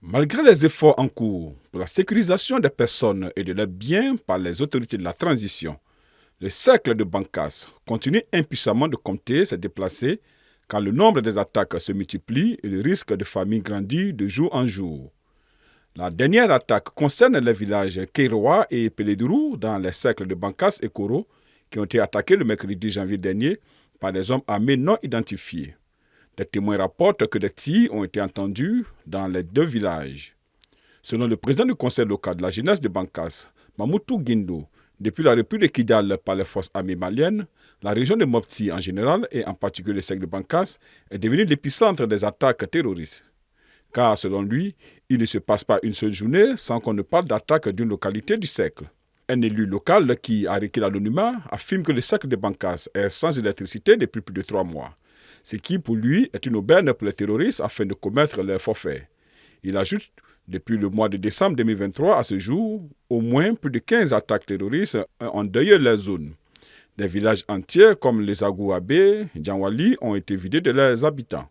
Malgré les efforts en cours pour la sécurisation des personnes et de leurs biens par les autorités de la transition, le cercle de Bancasse continue impuissamment de compter ses déplacés quand le nombre des attaques se multiplie et le risque de famine grandit de jour en jour. La dernière attaque concerne les villages Keiroa et Peledurou dans les cercles de Bancasse et Koro qui ont été attaqués le mercredi janvier dernier par des hommes armés non identifiés. Des témoins rapportent que des tirs ont été entendus dans les deux villages. Selon le président du conseil local de la jeunesse de Bancasse, Mamoutou Guindo, depuis la reprise de Kidal par les forces armées maliennes, la région de Mopti en général et en particulier le cercle de Bancasse est devenue l'épicentre des attaques terroristes. Car selon lui, il ne se passe pas une seule journée sans qu'on ne parle d'attaque d'une localité du cercle. Un élu local qui a requis l'anonymat affirme que le cercle de Bancasse est sans électricité depuis plus de 3 mois. Ce qui, pour lui, est une aubaine pour les terroristes afin de commettre leurs forfaits. Il ajoute, depuis le mois de décembre 2023 à ce jour, au moins plus de 15 attaques terroristes ont endeuillé la zone. Des villages entiers comme les Agouabé et Djanwali ont été vidés de leurs habitants.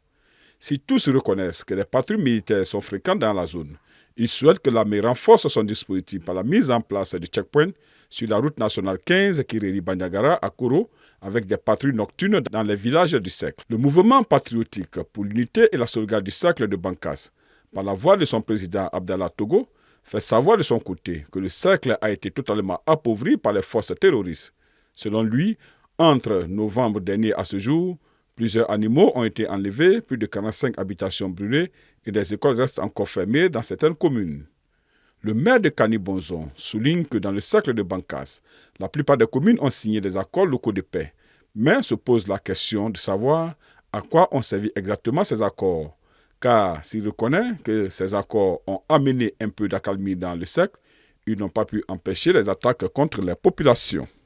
Si tous reconnaissent que les patrouilles militaires sont fréquentes dans la zone, ils souhaitent que l'armée renforce son dispositif par la mise en place de checkpoints sur la route nationale 15 qui relie Bandiagara à Koro avec des patrouilles nocturnes dans les villages du cercle. Le mouvement patriotique pour l'unité et la sauvegarde du cercle de Bancasse, par la voix de son président Abdallah Togo, fait savoir de son côté que le cercle a été totalement appauvri par les forces terroristes. Selon lui, entre novembre dernier à ce jour, plusieurs animaux ont été enlevés, plus de 45 habitations brûlées et des écoles restent encore fermées dans certaines communes. Le maire de Kanibonzon souligne que dans le cercle de Bancasse, la plupart des communes ont signé des accords locaux de paix, mais se pose la question de savoir à quoi ont servi exactement ces accords. Car s'il reconnaît que ces accords ont amené un peu d'accalmie dans le cercle, ils n'ont pas pu empêcher les attaques contre les populations.